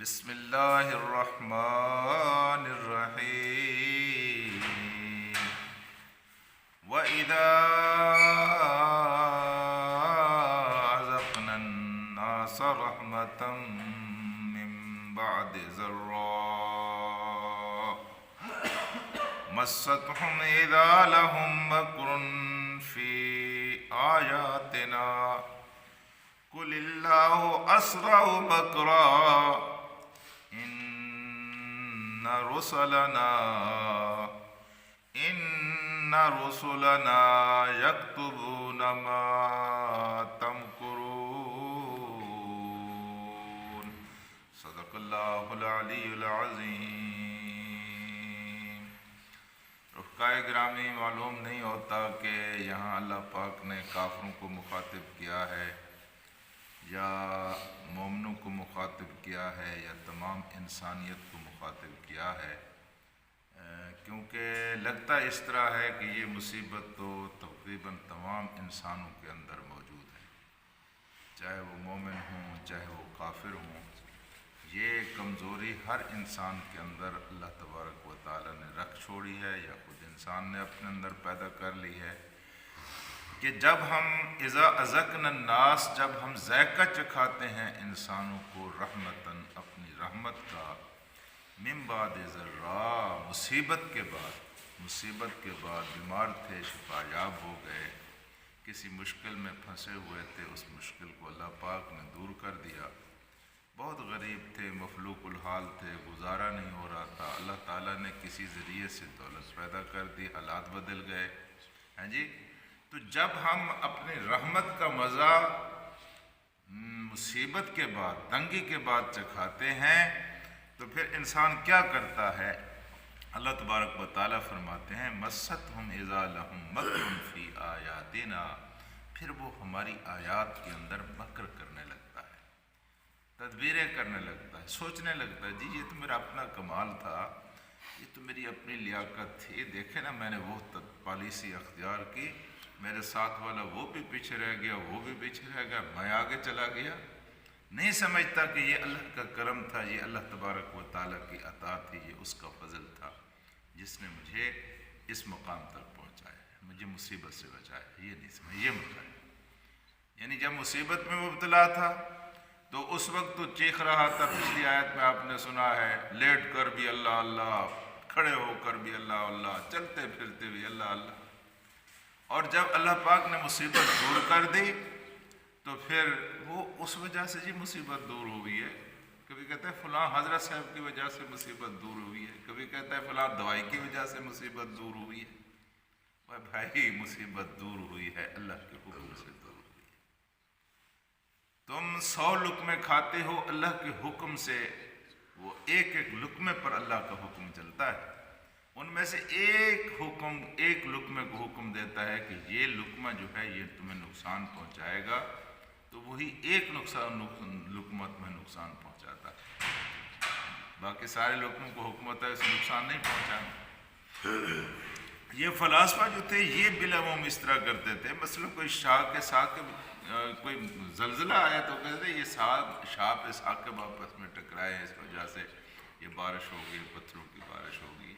بسم اللہ الرحمن الرحیم وَإِذَا أَذَقْنَا النَّاسَ رَحْمَةً مِّن بَعْدِ ضَرَّاءٍ مَسَّتْهُمْ إِذَا لَهُم مَّكْرٌ فِي آيَاتِنَا قُلِ اللَّهُ أَسْرَعُ مَكْرًا إِنَّ رُسُلَنَا يَكْتُبُونَ مَا تَمْكُرُونَ صدق اللہ العلی العظیم۔ رفقائے گرامی، معلوم نہیں ہوتا کہ یہاں اللہ پاک نے کافروں کو مخاطب کیا ہے یا مومنوں کو مخاطب کیا ہے یا تمام انسانیت کو مخاطب کیا ہے، کیونکہ لگتا اس طرح ہے کہ یہ مصیبت تو تقریباً تمام انسانوں کے اندر موجود ہے، چاہے وہ مومن ہوں چاہے وہ کافر ہوں۔ یہ کمزوری ہر انسان کے اندر اللہ تبارک و تعالی نے رکھ چھوڑی ہے یا خود انسان نے اپنے اندر پیدا کر لی ہے کہ جب ہم اذا اذقنا الناس، جب ہم ذائقہ چکھاتے ہیں انسانوں کو رحمتاً، اپنی رحمت کا، من بعد ضراء، مصیبت کے بعد بیمار تھے، شفا یاب ہو گئے، کسی مشکل میں پھنسے ہوئے تھے، اس مشکل کو اللہ پاک نے دور کر دیا، بہت غریب تھے، مفلوق الحال تھے، گزارا نہیں ہو رہا تھا، اللہ تعالیٰ نے کسی ذریعے سے دولت پیدا کر دی، حالات بدل گئے ہیں جی۔ تو جب ہم اپنی رحمت کا مزہ مصیبت کے بعد، تنگی کے بعد چکھاتے ہیں تو پھر انسان کیا کرتا ہے؟ اللہ تبارک و تعالیٰ فرماتے ہیں مَسَّتْهُمْ إِذَا لَهُم مَّكْرٌ فِي آيَاتِنَا، پھر وہ ہماری آیات کے اندر مکر کرنے لگتا ہے، تدبیریں کرنے لگتا ہے، سوچنے لگتا ہے جی یہ تو میرا اپنا کمال تھا، یہ تو میری اپنی لیاقت تھی، دیکھیں نا میں نے وہ پالیسی اختیار کی، میرے ساتھ والا وہ بھی پیچھے رہ گیا، وہ بھی پیچھے رہ گیا، میں آگے چلا گیا۔ نہیں سمجھتا کہ یہ اللہ کا کرم تھا، یہ اللہ تبارک و تعالیٰ کی عطا تھی، یہ اس کا فضل تھا جس نے مجھے اس مقام تک پہنچایا ہے، مجھے مصیبت سے بچایا ہے، یہ نہیں سمجھ، یہ بچایا۔ یعنی جب مصیبت میں مبتلا تھا تو اس وقت تو چیخ رہا تھا، پچھلی آیت میں آپ نے سنا ہے، لیٹ کر بھی اللہ اللہ، کھڑے ہو کر بھی اللہ اللہ، چلتے پھرتے بھی اللہ اللہ۔ اور جب اللہ پاک نے مصیبت دور کر دی تو پھر وہ اس وجہ سے جی مصیبت دور ہوئی ہے، کبھی کہتا ہے فلاں حضرت صاحب کی وجہ سے مصیبت دور ہوئی ہے، کبھی کہتا ہے فلاں دوائی کی وجہ سے مصیبت دور ہوئی ہے۔ بھائی مصیبت دور ہوئی ہے اللہ کے حکم سے دور ہوئی ہے۔ تم 100 لقمے کھاتے ہو اللہ کے حکم سے، وہ ایک ایک لقمے پر اللہ کا حکم چلتا ہے، ان میں سے ایک لقمے کو حکم دیتا ہے کہ یہ لقمہ جو ہے یہ تمہیں نقصان پہنچائے گا، تو وہی ایک لقمہ تمہیں نقصان پہنچاتا ہے، باقی سارے لقموں کو حکم ہوتا ہے اسے نقصان نہیں پہنچانا۔ یہ فلاسفہ جو تھے یہ بالعموم اس طرح کرتے تھے، مثلا کوئی شاہ کے کوئی زلزلہ آیا تو کہتے تھے یہ شاہ پہ ثاقب آپس میں ٹکرائے، اس وجہ سے یہ بارش ہوگی، پتھروں کی بارش ہوگی۔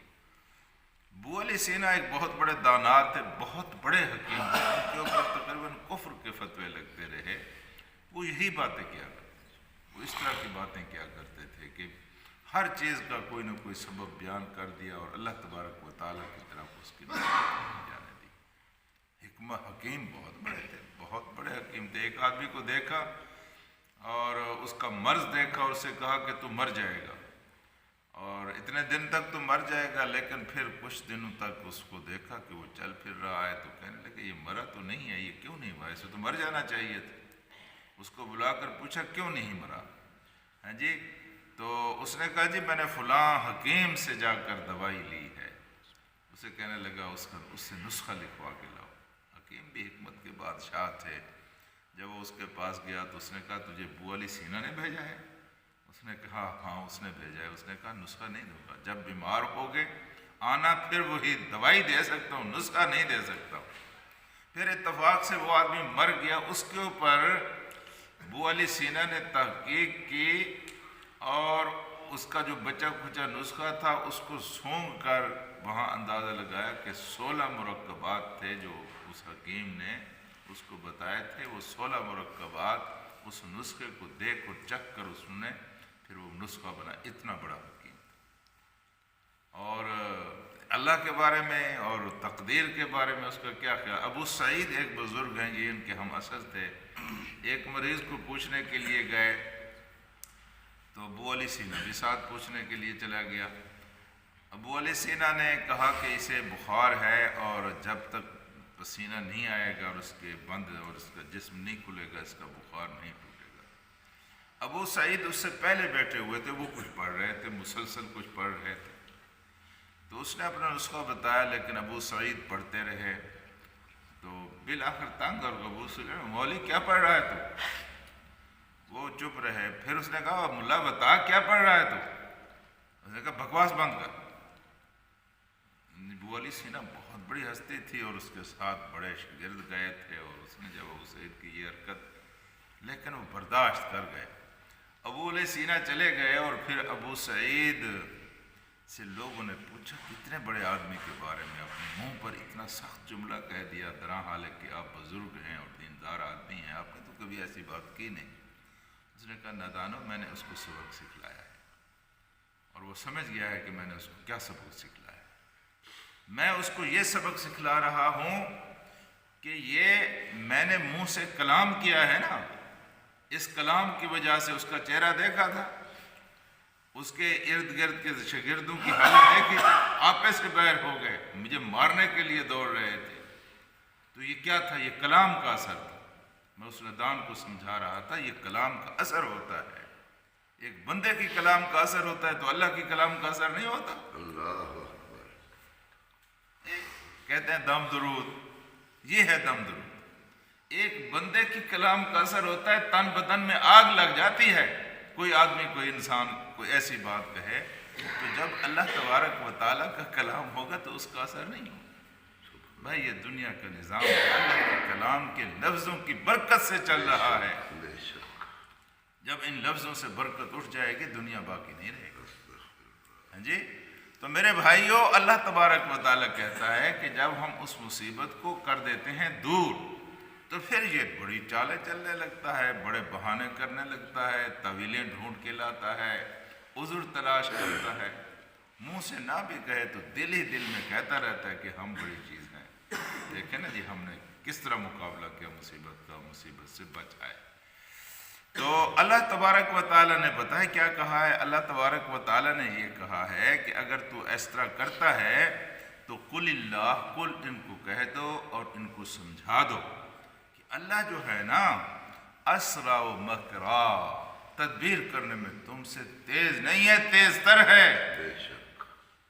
ابو علی سینا ایک بہت بڑے دانا تھے، بہت بڑے حکیم تھے، ان کے اوپر تقریباً کفر کے فتوے لگتے رہے، وہ یہی باتیں کیا کرتے تھے، وہ اس طرح کی باتیں کیا کرتے تھے کہ ہر چیز کا کوئی نہ کوئی سبب بیان کر دیا اور اللہ تبارک و تعالیٰ کی طرف اس کی نسبت نہیں جانے دی۔ حکیم بہت بڑے تھے، بہت بڑے حکیم تھے۔ ایک آدمی کو دیکھا اور اس کا مرض دیکھا اور اسے کہا کہ تو مر جائے گا، اور اتنے دن تک تو مر جائے گا، لیکن پھر کچھ دنوں تک اس کو دیکھا کہ وہ چل پھر رہا ہے تو کہنے لگے یہ مرا تو نہیں ہے، یہ کیوں نہیں مرا، اسے تو مر جانا چاہیے تھا۔ اس کو بلا کر پوچھا کیوں نہیں مرا، ہاں جی، تو اس نے کہا جی میں نے فلاں حکیم سے جا کر دوائی لی ہے۔ اسے کہنے لگا اس سے نسخہ لکھوا کے لاؤ۔ حکیم بھی حکمت کے بادشاہ تھے، جب وہ اس کے پاس گیا تو اس نے کہا تجھے ابو علی سینا نے بھیجا ہے؟ اس نے کہا ہاں اس نے بھیجا ہے۔ اس نے کہا نسخہ نہیں دوں گا، جب بیمار ہوگے آنا، پھر وہی دوائی دے سکتا ہوں، نسخہ نہیں دے سکتا ہوں۔ پھر اتفاق سے وہ آدمی مر گیا، اس کے اوپر ابو علی سینا نے تحقیق کی اور اس کا جو بچا کھچا نسخہ تھا اس کو سونگھ کر وہاں اندازہ لگایا کہ 16 مرکبات تھے جو اس حکیم نے اس کو بتائے تھے، وہ 16 مرکبات اس نسخے کو دیکھ اور چکھ کر اس نے پھر وہ نسخہ بنا، اتنا بڑا حکیم تھا۔ اور اللہ کے بارے میں اور تقدیر کے بارے میں اس کا کیا خیال؟ ابو سعید ایک بزرگ ہیں، یہ ان کے ہم عصر تھے، ایک مریض کو پوچھنے کے لیے گئے تو ابو علی سینا بھی ساتھ پوچھنے کے لیے چلا گیا۔ ابو علی سینا نے کہا کہ اسے بخار ہے اور جب تک پسینہ نہیں آئے گا اور اس کے بند اور اس کا جسم نہیں کھلے گا اس کا بخار نہیں ٹوٹے گا۔ ابو سعید اس سے پہلے بیٹھے ہوئے تھے، وہ کچھ پڑھ رہے تھے، مسلسل کچھ پڑھ رہے تھے، تو اس نے اپنا نسخہ بتایا، لیکن ابو سعید پڑھتے رہے تو بالآخر تنگ اور ابو سے کہا مولوی کیا پڑھ رہا ہے تو؟ وہ چپ رہے۔ پھر اس نے کہا ملا بتا کیا پڑھ رہا ہے تو؟ اس نے کہا بکواس بند کر۔ ابو علی سینا بہت بڑی ہستی تھی اور اس کے ساتھ بڑے شاگرد گئے تھے، اور اس نے جب ابو سعید کی یہ حرکت، لیکن وہ برداشت کر گئے۔ ابو علی سینا چلے گئے اور پھر ابو سعید سے لوگوں نے پوچھا کتنے بڑے آدمی کے بارے میں اپنے منہ پر اتنا سخت جملہ کہہ دیا، درا حالانکہ آپ بزرگ ہیں اور دیندار آدمی ہیں، آپ نے تو کبھی ایسی بات کی نہیں۔ اس نے کہا نادانو، میں نے اس کو سبق سکھلایا ہے اور وہ سمجھ گیا ہے کہ میں نے اس کو کیا سبق سکھلایا ہے۔ میں اس کو یہ سبق سکھلا رہا ہوں کہ یہ میں نے منہ سے کلام کیا ہے نا، اس کلام کی وجہ سے اس کا چہرہ دیکھا تھا، اس کے ارد گرد کے شاگردوں کی حالت دیکھی تھی، آپے سے باہر ہو گئے، مجھے مارنے کے لیے دوڑ رہے تھے۔ تو یہ کیا تھا؟ یہ کلام کا اثر تھا۔ میں اس ندان کو سمجھا رہا تھا یہ کلام کا اثر ہوتا ہے، ایک بندے کی کلام کا اثر ہوتا ہے تو اللہ کی کلام کا اثر نہیں ہوتا۔ اللہ اکبر۔ کہتے ہیں دم درود، یہ ہے دم درود۔ ایک بندے کی کلام کا اثر ہوتا ہے، تن بدن میں آگ لگ جاتی ہے۔ کوئی آدمی کوئی انسان کوئی ایسی بات کہے تو جب اللہ تبارک و تعالیٰ کا کلام ہوگا تو اس کا اثر نہیں ہوگا۔ بھائی یہ دنیا کا نظام اللہ کے کلام کے لفظوں کی برکت سے چل رہا ہے، جب ان لفظوں سے برکت اٹھ جائے گی دنیا باقی نہیں رہے گی۔ ہاں جی، تو میرے بھائیوں، اللہ تبارک و تعالیٰ کہتا ہے کہ جب ہم اس مصیبت کو کر دیتے ہیں دور تو پھر یہ بڑی چالیں چلنے لگتا ہے، بڑے بہانے کرنے لگتا ہے، طویلیں ڈھونڈ کے لاتا ہے، عذر تلاش کرتا ہے، منہ سے نہ بھی کہے تو دل ہی دل میں کہتا رہتا ہے کہ ہم بڑی چیز ہیں۔ دیکھیں نا جی ہم نے کس طرح مقابلہ کیا مصیبت کا، مصیبت سے بچ آئے۔ تو اللہ تبارک و تعالیٰ نے بتایا کیا کہا ہے؟ اللہ تبارک و تعالیٰ نے یہ کہا ہے کہ اگر تو اس طرح کرتا ہے تو قل اللہ، قل ان کو کہہ دو اور ان کو سمجھا دو کہ اللہ جو ہے نا اسرع و مکرا، تدبیر کرنے میں تم سے تیز نہیں ہے، تیز تر ہے۔ بے شک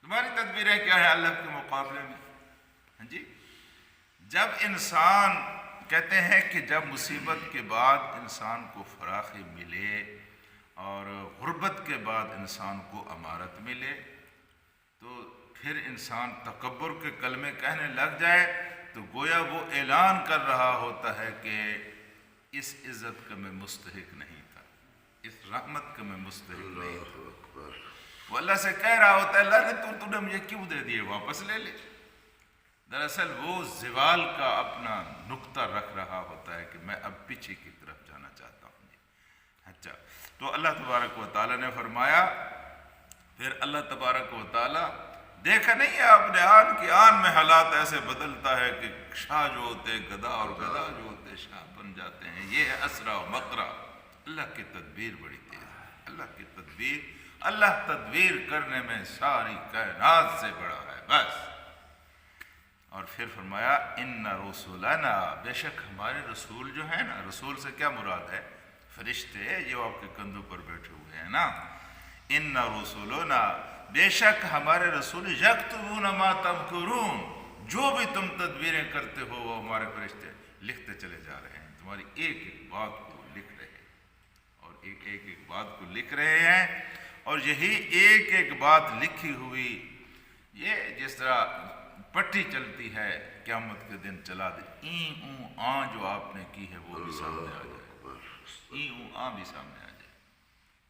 تمہاری تدبیریں کیا ہیں اللہ کے مقابلے میں؟ ہاں جی، جب انسان کہتے ہیں کہ جب مصیبت کے بعد انسان کو فراخی ملے اور غربت کے بعد انسان کو امارت ملے تو پھر انسان تکبر کے کلمے کہنے لگ جائے تو گویا وہ اعلان کر رہا ہوتا ہے کہ اس عزت کا میں مستحق نہیں تھا، اس رحمت کا میں مستحق نہیں تھا۔ وہ اللہ سے کہہ رہا ہوتا ہے اللہ نے تو نے مجھے کیوں دے دیے، واپس لے لے۔ دراصل وہ زوال کا اپنا نقطہ رکھ رہا ہوتا ہے کہ میں اب پیچھے کی طرف جانا چاہتا ہوں۔ اچھا، تو اللہ تبارک و تعالیٰ نے فرمایا، پھر اللہ تبارک و تعالیٰ دیکھا نہیں ہے آپ نے آن کی آن میں حالات ایسے بدلتا ہے کہ شاہ جو ہوتے گدا اور گدا جو ہوتے شاہ بن جاتے ہیں۔ یہ ہے اسرا و مکرا، اللہ کی تدبیر بڑی تیز ہے، اللہ کی تدبیر، اللہ تدبیر کرنے میں ساری کائنات سے بڑا ہے بس۔ اور پھر فرمایا ان رسولنا، بے شک ہمارے رسول جو ہیں نا، رسول سے کیا مراد ہے؟ فرشتے جو آپ کے کندھوں پر بیٹھے ہوئے ہیں نا، ان رسولنا، بے شک ہمارے رسول یکتبون ما تمکرون، جو بھی تم تدبیریں کرتے ہو وہ ہمارے فرشتے لکھتے چلے جا رہے ہیں، تمہاری ایک ایک بات کو لکھ رہے ہیں اور ایک بات کو لکھ رہے ہیں۔ اور یہی ایک ایک بات لکھی ہوئی، یہ جس طرح پٹی چلتی ہے قیامت کے دن چلا دے، این اون آن جو آپ نے کی ہے وہ بھی سامنے آ جائے، این اون آن بھی سامنے آ جائے۔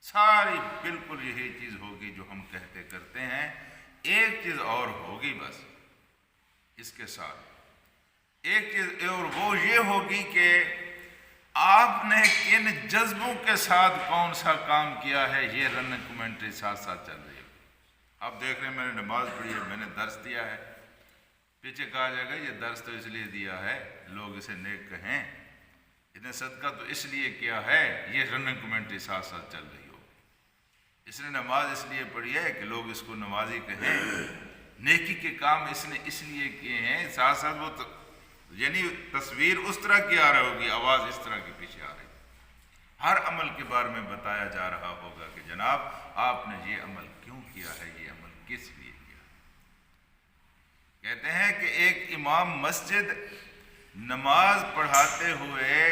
ساری بالکل یہی چیز ہوگی جو ہم کہتے کرتے ہیں، ایک چیز اور ہوگی بس اس کے ساتھ، ایک چیز اور وہ یہ ہوگی کہ آپ نے کن جذبوں کے ساتھ کون سا کام کیا ہے، یہ رننگ کمنٹری ساتھ ساتھ چل رہی ہے۔ آپ دیکھ رہے ہیں میں نے نماز پڑھی ہے، میں نے درس دیا ہے، پیچھے کہا جائے گا یہ درس تو اس لیے دیا ہے لوگ اسے نیک کہیں، اس نے صدقہ تو اس لیے کیا ہے، یہ رننگ کمنٹری ساتھ ساتھ چل رہی ہو۔ اس نے نماز اس لیے پڑھی ہے کہ لوگ اس کو نمازی کہیں، نیکی کے کام اس نے اس لیے کیے ہیں، ساتھ ساتھ وہ یعنی تصویر اس طرح کی آ رہی ہوگی، آواز اس طرح کی پیچھے آ رہی، ہر عمل کے بارے میں بتایا جا رہا ہوگا کہ جناب آپ نے یہ عمل کیوں کیا ہے، یہ عمل کس لیے کیا۔ کہتے ہیں کہ ایک امام مسجد نماز پڑھاتے ہوئے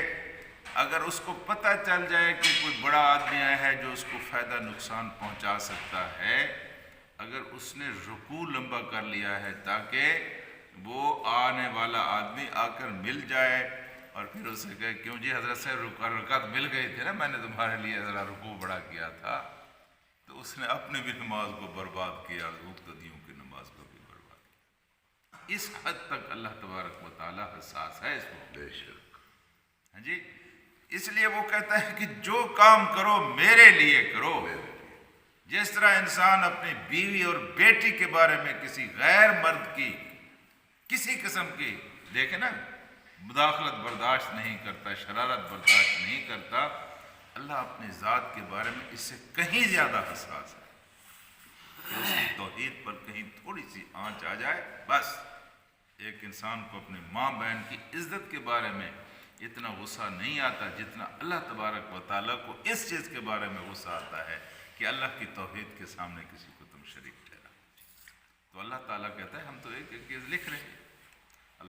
اگر اس کو پتہ چل جائے کہ کوئی بڑا آدمی آیا ہے جو اس کو فائدہ نقصان پہنچا سکتا ہے، اگر اس نے رکوع لمبا کر لیا ہے تاکہ وہ آنے والا آدمی آ کر مل جائے اور پھر اس سے کہے کیوں جی حضرت سے رکعت مل گئی تھی نا، میں نے تمہارے لیے ذرا رکوع بڑا کیا تھا، تو اس نے اپنے بھی نماز کو برباد کیا، مقتدیوں کی نماز کو بھی برباد کیا۔ اس حد تک اللہ تبارک و تعالیٰ حساس ہے اس کو، بے شک۔ ہاں جی، اس لیے وہ کہتا ہے کہ جو کام کرو میرے لیے کرو۔ جس طرح انسان اپنی بیوی اور بیٹی کے بارے میں کسی غیر مرد کی کسی قسم کی دیکھیں نا مداخلت برداشت نہیں کرتا، شرارت برداشت نہیں کرتا، اللہ اپنی ذات کے بارے میں اس سے کہیں زیادہ حساس ہے کہ اس کی توحید پر کہیں تھوڑی سی آنچ آ جائے، بس ایک انسان کو اپنے ماں بہن کی عزت کے بارے میں اتنا غصہ نہیں آتا جتنا اللہ تبارک و تعالیٰ کو اس چیز کے بارے میں غصہ آتا ہے کہ اللہ کی توحید کے سامنے کسی کو تم شریک ٹھہرا۔ تو اللہ تعالیٰ کہتا ہے ہم تو ایک ایک چیز لکھ رہے ہیں،